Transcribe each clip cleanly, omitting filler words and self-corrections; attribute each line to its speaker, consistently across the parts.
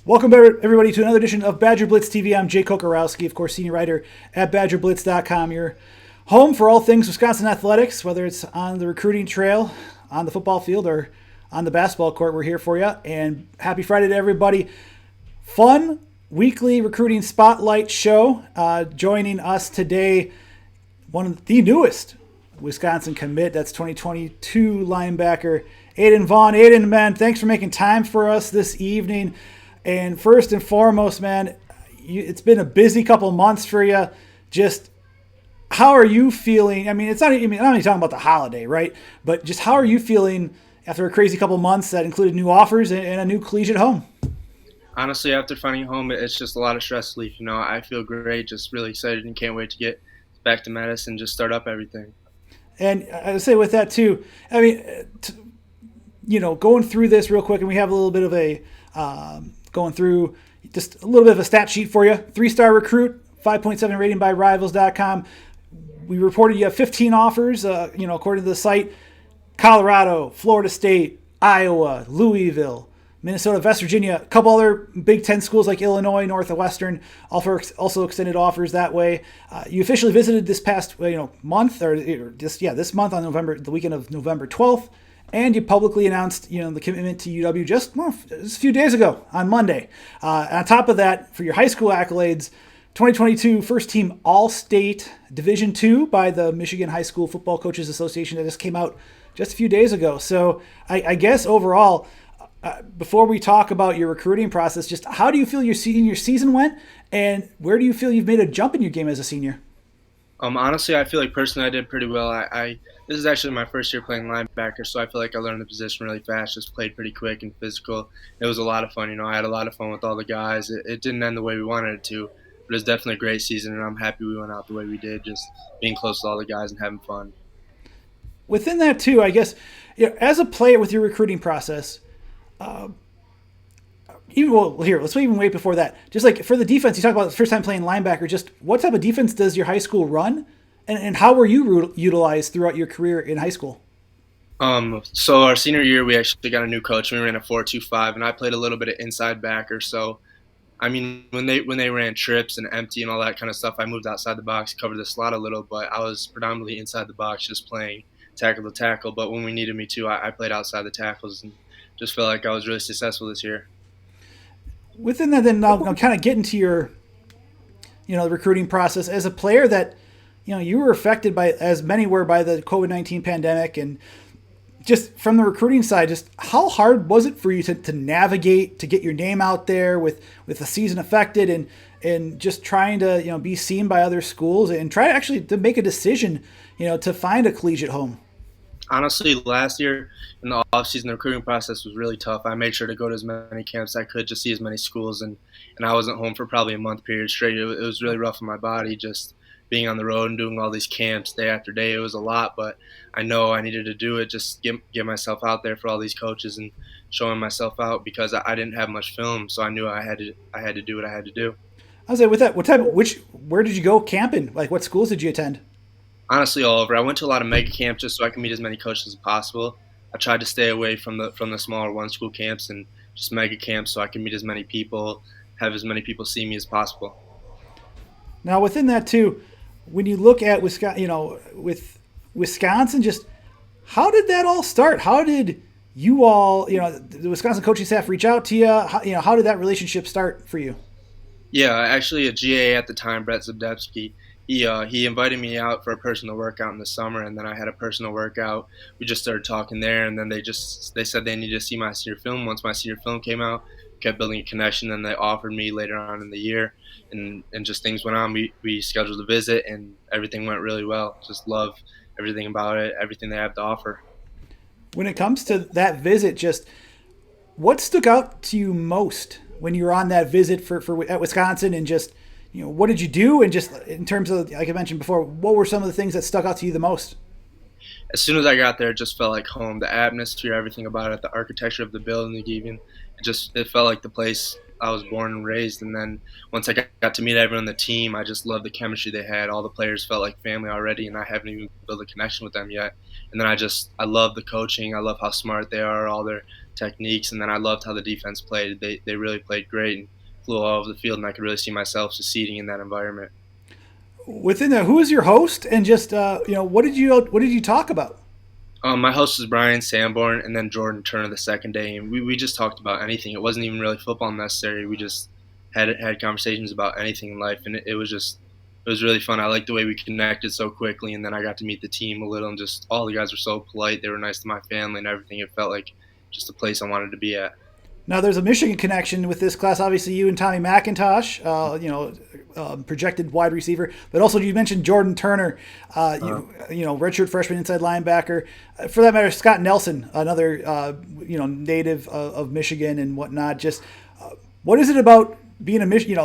Speaker 1: Welcome, everybody, to another edition of BadgerBlitz TV. I'm Jay Kokorowski, of course, senior writer at BadgerBlitz.com. Your home for all things Wisconsin athletics, whether it's on the recruiting trail, on the football field, or on the basketball court. We're here for you. And happy Friday to everybody. Fun weekly recruiting spotlight show. Joining us today, one of the newest Wisconsin commit. That's 2022 linebacker Aidan Vaughan. Aidan, man, thanks for making time for us this evening. And first and foremost, man, it's been a busy couple months for you. Just how are you feeling? I mean, I'm not only talking about the holiday, right? But just how are you feeling after a crazy couple months that included new offers and a new collegiate home?
Speaker 2: Honestly, after finding home, it's just a lot of stress relief. I feel great, just really excited and can't wait to get back to Madison, just start up everything.
Speaker 1: And I would say with that too, I mean, going through this real quick, and we have a little bit of a going through just a little bit of a stat sheet for you. 3-star recruit, 5.7 rating by Rivals.com. We reported you have 15 offers, according to the site. Colorado, Florida State, Iowa, Louisville, Minnesota, West Virginia, a couple other Big Ten schools like Illinois, Northwestern, also extended offers that way. You officially visited this past month, this month on the weekend of November 12th. And you publicly announced, the commitment to UW just a few days ago on Monday. On top of that, for your high school accolades, 2022 first team All-State Division II by the Michigan High School Football Coaches Association that just came out just a few days ago. So I guess overall, before we talk about your recruiting process, just how do you feel your senior season went, and where do you feel you've made a jump in your game as a senior?
Speaker 2: Honestly, I feel like personally I did pretty well. This is actually my first year playing linebacker, so I feel like I learned the position really fast, just played pretty quick and physical. It was a lot of fun. I had a lot of fun with all the guys. It didn't end the way we wanted it to, but it was definitely a great season, and I'm happy we went out the way we did, just being close to all the guys and having fun.
Speaker 1: Within that, too, I guess, as a player with your recruiting process, let's even wait before that. Just like for the defense, you talk about the first time playing linebacker. Just what type of defense does your high school run, and how were you utilized throughout your career in high school?
Speaker 2: So our senior year, we actually got a new coach. We ran a 4-2-5, and I played a little bit of inside backer. So, I mean, when they ran trips and empty and all that kind of stuff, I moved outside the box, covered the slot a little, but I was predominantly inside the box, just playing tackle to tackle. But when we needed me to, I played outside the tackles and just felt like I was really successful this year.
Speaker 1: Within that, then I'll kind of get into your, the recruiting process as a player that, you were affected by, as many were, by the COVID-19 pandemic, and just from the recruiting side, just how hard was it for you to navigate, to get your name out there with the season affected, and just trying to, be seen by other schools and try actually to make a decision, to find a collegiate home?
Speaker 2: Honestly, last year in the offseason, the recruiting process was really tough. I made sure to go to as many camps as I could, just see as many schools, and I wasn't home for probably a month period straight. It was really rough on my body, just being on the road and doing all these camps day after day. It was a lot, but I know I needed to do it, just get myself out there for all these coaches and showing myself out, because I didn't have much film, so I knew I had to do what I had to do.
Speaker 1: I was like, with that, where did you go camping? Like, what schools did you attend?
Speaker 2: Honestly, all over. I went to a lot of mega camps just so I could meet as many coaches as possible. I tried to stay away from the smaller one school camps and just mega camps so I can meet as many people, have as many people see me as possible.
Speaker 1: Now, within that too, when you look at Wisconsin, with Wisconsin, just how did that all start? How did you all, the Wisconsin coaching staff reach out to you? How did that relationship start for you?
Speaker 2: Yeah, actually, a GA at the time, Brett Zabdebski, he invited me out for a personal workout in the summer, and then I had a personal workout. We just started talking there, and then they said they needed to see my senior film. Once my senior film came out, kept building a connection, and they offered me later on in the year, and just things went on. We scheduled a visit, and everything went really well. Just love everything about it, everything they have to offer.
Speaker 1: When it comes to that visit, just what stuck out to you most when you were on that visit at Wisconsin, and just what did you do? And just in terms of, like I mentioned before, what were some of the things that stuck out to you the most?
Speaker 2: As soon as I got there, it just felt like home. The atmosphere, everything about it, the architecture of the building, even it felt like the place I was born and raised. And then once I got to meet everyone on the team, I just loved the chemistry they had. All the players felt like family already, and I haven't even built a connection with them yet. And then I love the coaching. I love how smart they are. All techniques, and then I loved how the defense played. They really played great and flew all over the field, and I could really see myself succeeding in that environment.
Speaker 1: Within that, who is your host, and just what did you talk about?
Speaker 2: My host was Brian Sanborn, and then Jordan Turner the second day, and we just talked about anything. It wasn't even really football necessary. We just had conversations about anything in life, and it was really fun. I liked the way we connected so quickly, and then I got to meet the team a little, and just all the guys were so polite. They were nice to my family and everything. It felt like just a place I wanted to be at.
Speaker 1: Now, there's a Michigan connection with this class. Obviously, you and Tommy McIntosh, projected wide receiver, but also you mentioned Jordan Turner, redshirt freshman inside linebacker. For that matter, Scott Nelson, another native of Michigan and whatnot. Just what is it about being a Michigan?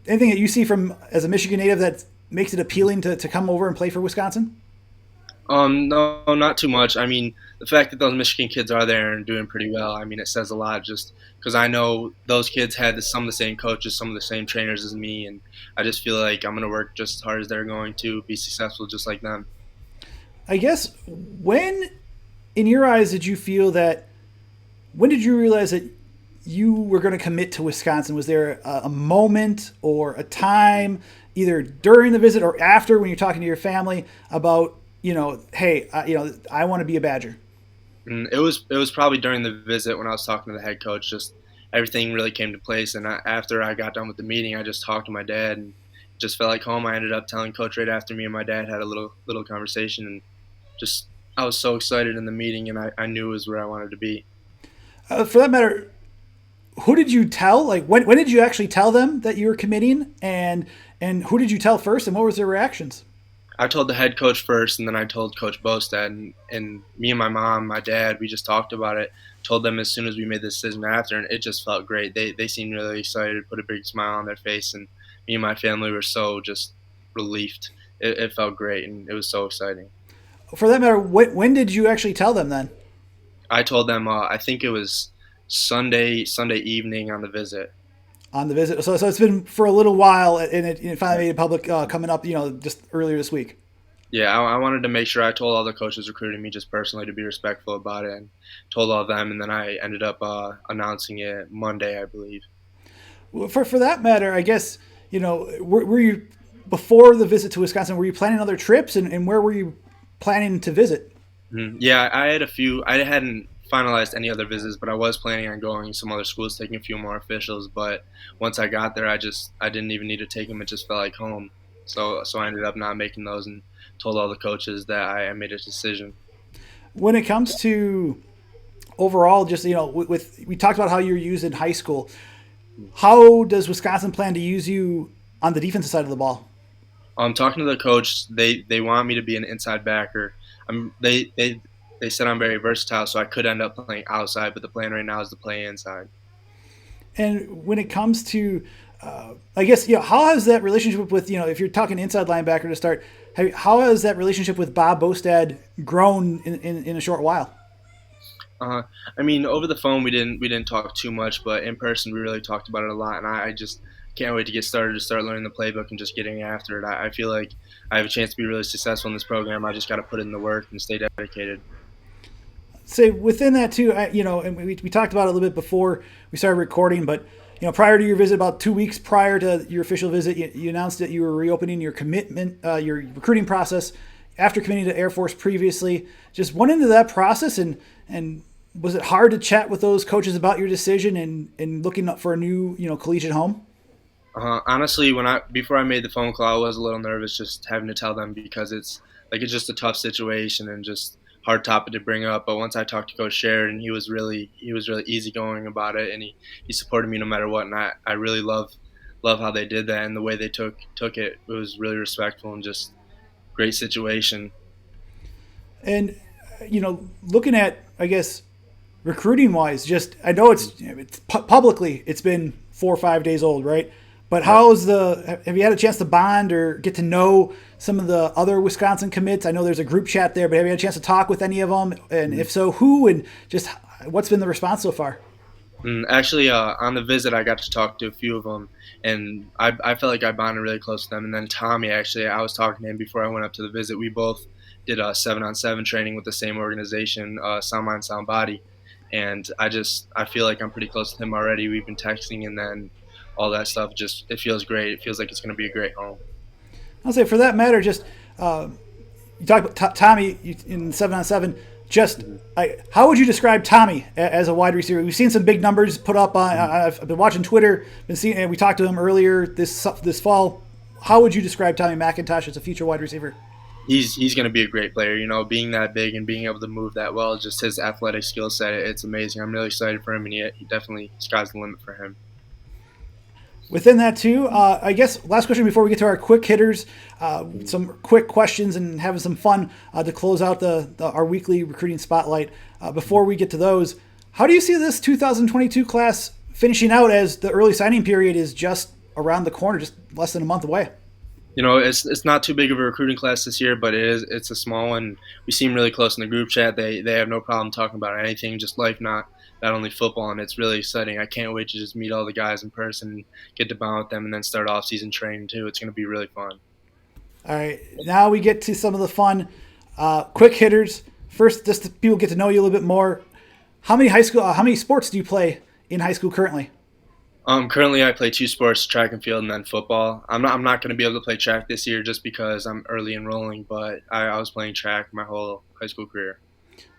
Speaker 1: Anything that you see from as a Michigan native that makes it appealing to come over and play for Wisconsin?
Speaker 2: No, not too much. I mean, the fact that those Michigan kids are there and doing pretty well, I mean, it says a lot just because I know those kids had some of the same coaches, some of the same trainers as me, and I just feel like I'm going to work just as hard as they're going to be successful just like them.
Speaker 1: I guess when, in your eyes, when did you realize that you were going to commit to Wisconsin? Was there a moment or a time, either during the visit or after when you're talking to your family about, hey, I want to be a Badger?
Speaker 2: And it was probably during the visit when I was talking to the head coach. Just everything really came to place. And after I got done with the meeting, I just talked to my dad and just felt like home. I ended up telling coach right after me and my dad had a little conversation, and just I was so excited in the meeting, and I knew it was where I wanted to be.
Speaker 1: For that matter, who did you tell? Like when did you actually tell them that you were committing, and who did you tell first, and what was their reactions?
Speaker 2: I told the head coach first, and then I told Coach Bostad, and me and my mom, my dad, we just talked about it. Told them as soon as we made the decision after, and it just felt great. They seemed really excited, put a big smile on their face, and me and my family were so just relieved. It felt great, and it was so exciting.
Speaker 1: For that matter, when did you actually tell them then?
Speaker 2: I told them I think it was Sunday evening on the visit.
Speaker 1: On the visit, so it's been for a little while, and it finally made it public coming up, just earlier this week.
Speaker 2: Yeah, I wanted to make sure I told all the coaches recruiting me just personally to be respectful about it, and told all of them, and then I ended up announcing it Monday, I believe.
Speaker 1: Well, for that matter, I guess were you before the visit to Wisconsin? Were you planning other trips, and where were you planning to visit?
Speaker 2: Mm-hmm. Yeah, I had a few. I hadn't finalized any other visits, but I was planning on going to some other schools, taking a few more officials. But once I got there, I didn't even need to take them. It just felt like home. So I ended up not making those, and told all the coaches that I made a decision.
Speaker 1: When it comes to overall, just we talked about how you're used in high school. How does Wisconsin plan to use you on the defensive side of the ball?
Speaker 2: Talking to the coach, they want me to be an inside backer. They said I'm very versatile, so I could end up playing outside, but the plan right now is to play inside.
Speaker 1: And when it comes to, I guess, how has that relationship with, if you're talking inside linebacker to start, how has that relationship with Bob Bostad grown in a short while?
Speaker 2: I mean, over the phone we didn't talk too much, but in person we really talked about it a lot, and I just can't wait to get started, to start learning the playbook and just getting after it. I feel like I have a chance to be really successful in this program. I just got to put in the work and stay dedicated.
Speaker 1: Say within that too, and we talked about it a little bit before we started recording, but prior to your visit, about 2 weeks prior to your official visit, you announced that you were reopening your your recruiting process after committing to Air Force previously. Just went into that process, and was it hard to chat with those coaches about your decision and looking up for a new collegiate home?
Speaker 2: Honestly, before I made the phone call, I was a little nervous just having to tell them, because it's just a tough situation and just hard topic to bring up. But once I talked to Coach Sheridan, he was really easygoing about it, and he supported me no matter what. And I really love how they did that, and the way they took it. It was really respectful and just great situation.
Speaker 1: And looking at, I guess, recruiting wise, just I know it's publicly it's been 4 or 5 days old, right? But have you had a chance to bond or get to know some of the other Wisconsin commits? I know there's a group chat there, but have you had a chance to talk with any of them? And if so, who, and just what's been the response so far?
Speaker 2: Actually, on the visit, I got to talk to a few of them, and I felt like I bonded really close with them. And then Tommy, actually, I was talking to him before I went up to the visit. We both did a 7-on-7 training with the same organization, Sound Mind, Sound Body.
Speaker 1: Mm-hmm.
Speaker 2: I feel like I'm pretty close to him already. We've been texting, and then all that stuff. Just it feels great. It feels like it's going to be a great home.
Speaker 1: I'll say for that matter, just you talk about Tommy in 7-on-7. Just
Speaker 2: Mm-hmm.
Speaker 1: how would you describe Tommy as a wide receiver? We've seen some big numbers put up on. I've been watching Twitter, been seeing, and we talked to him earlier this fall. How would you describe Tommy McIntosh as a future wide receiver?
Speaker 2: He's going to be a great player. You know, being that big and being able to move that well, just his athletic skill set, it's amazing. I'm really excited for him, and he definitely sky's the limit for him.
Speaker 1: Within that too, I guess last question before we get to our quick hitters, some quick questions and having some fun to close out our weekly recruiting spotlight. Before we get to those, how do you see this 2022 class finishing out as the early signing period is just around the corner, just less than a month away?
Speaker 2: You know, it's not too big of a recruiting class this year, but it's a small one. We seem really close in the group chat. They have no problem talking about anything, just life, not only football, and it's really exciting. I can't wait to just meet all the guys in person, get to bond with them, and then start off-season training too. It's going to be really fun.
Speaker 1: All right, now we get to some of the fun quick hitters. First, just so people get to know you a little bit more. How many sports do you play in high school currently?
Speaker 2: Currently, I play 2 sports: track and field, and then football. I'm not going to be able to play track this year just because I'm early enrolling. But I was playing track my whole high school career.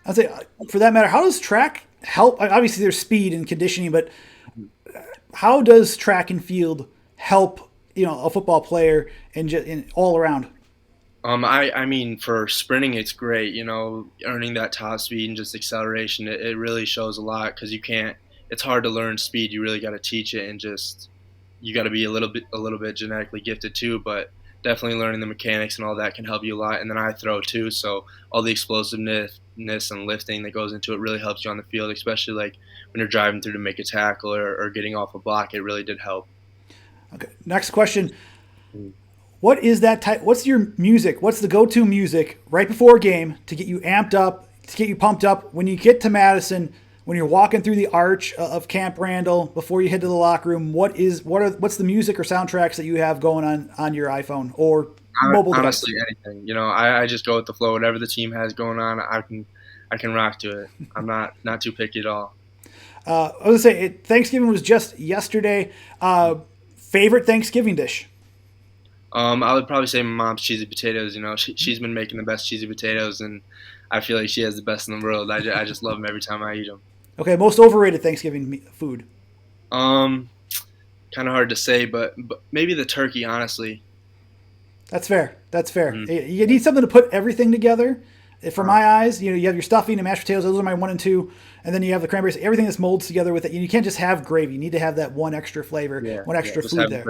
Speaker 1: I'd say, for that matter, how does track help? Obviously, there's speed and conditioning, but how does track and field help a football player and all around?
Speaker 2: I mean, for sprinting, it's great. You know, earning that top speed and just acceleration, it really shows a lot because you can't. It's hard to learn speed. You really got to teach it, and just you got to be a little bit genetically gifted too. But definitely learning the mechanics and all that can help you a lot. And then I throw too, so all the explosiveness and lifting that goes into it really helps you on the field, especially like when you're driving through to make a tackle or getting off a block. It really did help.
Speaker 1: Okay, next question. What is that type? What's your music? What's the go-to music right before a game to get you amped up, to get you pumped up when you get to Madison? When you're walking through the arch of Camp Randall before you head to the locker room, what's the music or soundtracks that you have going on your iPhone or mobile device?
Speaker 2: Honestly, anything. You know, I just go with the flow. Whatever the team has going on, I can rock to it. I'm not too picky at all.
Speaker 1: I was gonna say Thanksgiving was just yesterday. Favorite Thanksgiving dish?
Speaker 2: I would probably say my mom's cheesy potatoes. You know, she's been making the best cheesy potatoes, and I feel like she has the best in the world. I just love them every time I eat them.
Speaker 1: Okay, most overrated Thanksgiving food?
Speaker 2: Kind of hard to say, but maybe the turkey, honestly.
Speaker 1: That's fair.
Speaker 2: Mm-hmm.
Speaker 1: You need something to put everything together. For my eyes, you have your stuffing and mashed potatoes. Those are my 1 and 2, and then you have the cranberries. Everything that's molds together with it. You can't just have gravy. You need to have that one extra flavor, one extra food there.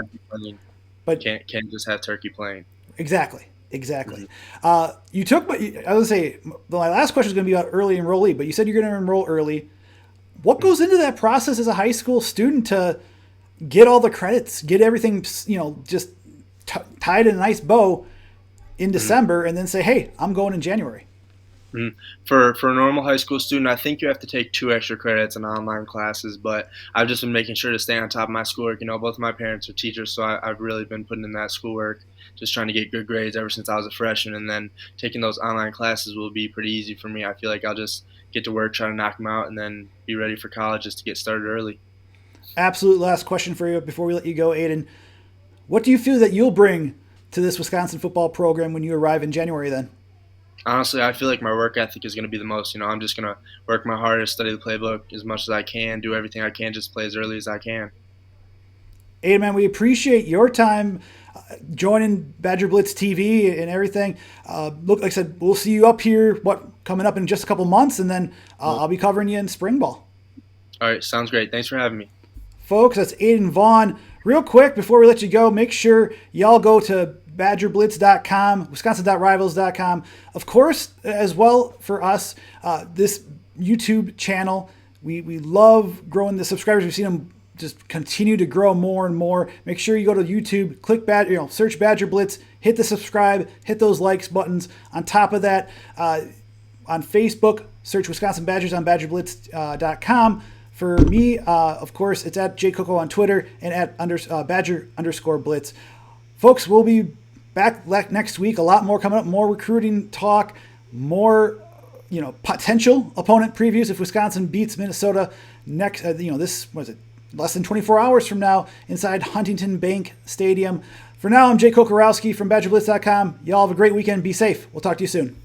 Speaker 2: But can't just have turkey plain.
Speaker 1: Exactly. Mm-hmm. You took, I was gonna say, my last question is going to be about early enrollee, but you said you're going to enroll early. What goes into that process as a high school student to get all the credits, get everything, just tied in a nice bow in December, and then say, hey, I'm going in January?
Speaker 2: Mm-hmm. For a normal high school student, I think you have to take 2 extra credits in online classes, but I've just been making sure to stay on top of my schoolwork. You know, both of my parents are teachers, so I've really been putting in that schoolwork, just trying to get good grades ever since I was a freshman, and then taking those online classes will be pretty easy for me. I feel like I'll just get to work, try to knock them out, and then be ready for college just to get started early.
Speaker 1: Absolute last question for you before we let you go, Aidan. What do you feel that you'll bring to this Wisconsin football program when you arrive in January then?
Speaker 2: Honestly, I feel like my work ethic is going to be the most. You know, I'm just going to work my hardest, study the playbook as much as I can, do everything I can, just play as early as I can.
Speaker 1: Aidan, man, we appreciate your time joining BadgerBlitz TV and everything. Like I said, we'll see you up here, coming up in just a couple months, and then I'll be covering you in spring ball.
Speaker 2: All right, sounds great. Thanks for having me.
Speaker 1: Folks, that's Aidan Vaughan. Real quick, before we let you go, make sure y'all go to BadgerBlitz.com, Wisconsin.rivals.com. Of course, as well for us, this YouTube channel, we love growing the subscribers. We've seen them just continue to grow more and more. Make sure you go to YouTube, click search Badger Blitz, hit the subscribe, hit those likes buttons. On top of that, on Facebook, search Wisconsin Badgers on BadgerBlitz.com. For me, of course, it's at jcoco on Twitter and at Badger_Blitz. Folks, we'll be back next week. A lot more coming up, more recruiting talk, more potential opponent previews if Wisconsin beats Minnesota next. This was it less than 24 hours from now inside Huntington Bank Stadium. For now, I'm Jay Kokorowski from BadgerBlitz.com. Y'all have a great weekend. Be safe. We'll talk to you soon.